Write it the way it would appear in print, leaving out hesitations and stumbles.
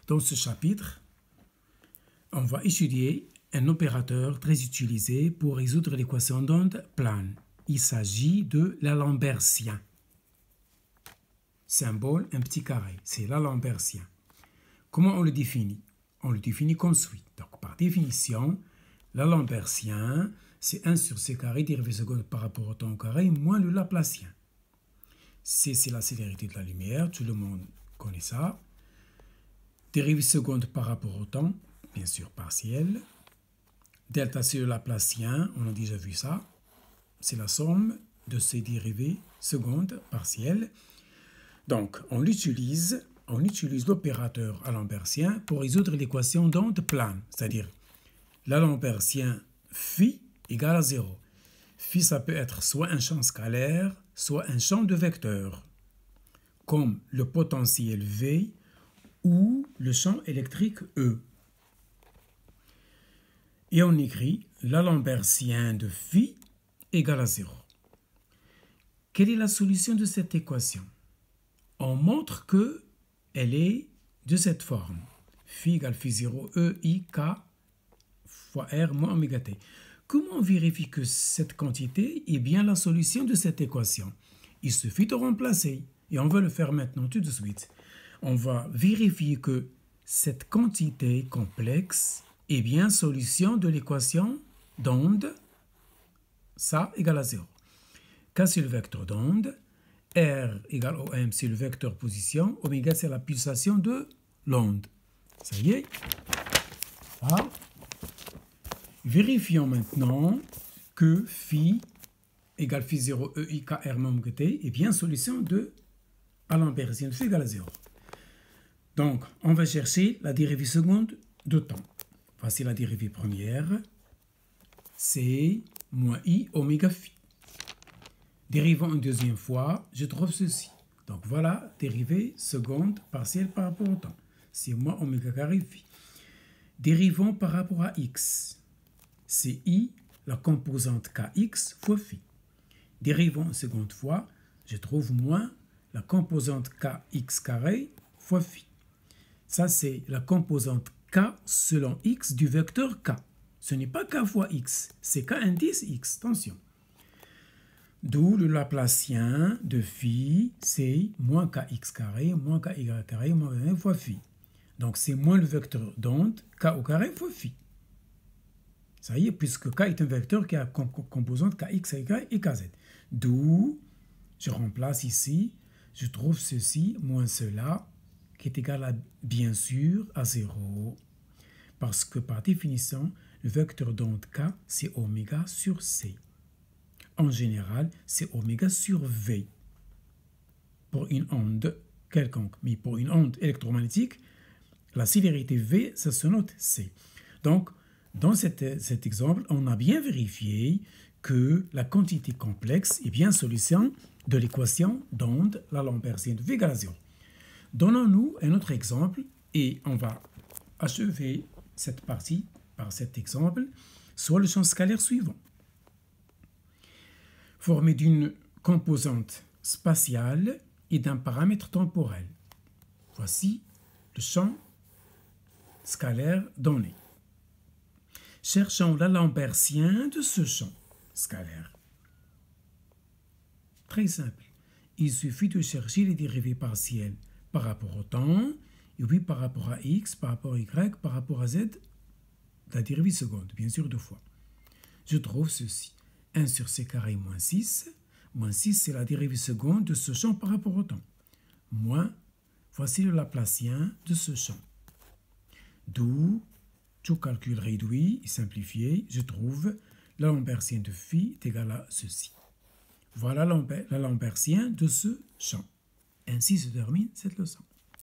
Dans ce chapitre, on va étudier un opérateur très utilisé pour résoudre l'équation d'onde plane. Il s'agit de l'alambertien. Symbole, un petit carré, c'est l'alambertien. Comment on le définit? On le définit comme suit. Donc, par définition, l'alambertien, c'est 1 sur c carré dérivé seconde par rapport au temps carré moins le laplacien. C, c'est la célérité de la lumière, tout le monde connaît ça. Dérivée seconde par rapport au temps, bien sûr partielle. Delta, c'est le laplacien, on a déjà vu ça. C'est la somme de ces dérivées secondes partielles. Donc, on utilise l'opérateur alambertien pour résoudre l'équation d'onde plane, c'est-à-dire l'alambertien phi égale à 0. Phi, ça peut être soit un champ scalaire, soit un champ de vecteurs, comme le potentiel V ou le champ électrique E. Et on écrit l'alambertien de phi égale à 0. Quelle est la solution de cette équation? On montre qu'elle est de cette forme. Phi égale phi 0, E, I, K fois R moins oméga T. Comment on vérifie que cette quantité est bien la solution de cette équation? Il suffit de remplacer. Et on va le faire maintenant tout de suite. On va vérifier que cette quantité complexe est bien solution de l'équation d'onde, ça égale à 0. K, c'est le vecteur d'onde. R égale OM, c'est le vecteur position. Oméga, c'est la pulsation de l'onde. Ça y est. Voilà. Vérifions maintenant que phi égale phi 0 E I K R moins oméga T est bien solution de l'alambertien de phi égale à 0. Donc, on va chercher la dérivée seconde de temps. Voici la dérivée première. C'est moins I oméga phi. Dérivant une deuxième fois, je trouve ceci. Donc voilà, dérivée seconde partielle par rapport au temps. C'est moins oméga carré phi. Dérivant par rapport à x. C'est I, la composante kx fois phi. Dérivant une seconde fois, je trouve moins la composante kx carré fois phi. Ça, c'est la composante k selon x du vecteur k. Ce n'est pas k fois x, c'est k indice x. Attention. D'où le laplacien de phi, c'est moins kx carré, moins ky carré, moins 1 fois phi. Donc, c'est moins le vecteur d'onde, k au carré fois phi. Ça y est, puisque k est un vecteur qui a composante kx, ky et kz. D'où, je remplace ici, je trouve ceci moins cela, qui est égal à, bien sûr, à 0. Parce que, par définition, le vecteur d'onde k, c'est oméga sur c. En général, c'est oméga sur V pour une onde quelconque. Mais pour une onde électromagnétique, la célérité V, ça se note C. Donc, dans cet exemple, on a bien vérifié que la quantité complexe est bien solution de l'équation d'onde, l'alambertien de V égale à 0. Donnons-nous un autre exemple et on va achever cette partie par cet exemple sur le champ scalaire suivant. Formé d'une composante spatiale et d'un paramètre temporel. Voici le champ scalaire donné. Cherchons l'alambertien de ce champ scalaire. Très simple. Il suffit de chercher les dérivées partielles par rapport au temps, et puis par rapport à x, par rapport à y, par rapport à z, la dérivée seconde, bien sûr deux fois. Je trouve ceci. 1 sur c carré moins 6. Moins 6, c'est la dérivée seconde de ce champ par rapport au temps. Moins, voici le laplacien de ce champ. D'où, tout calcul réduit et simplifié, je trouve l'alambertien de phi est égal à ceci. Voilà l'alambertien de ce champ. Ainsi se termine cette leçon.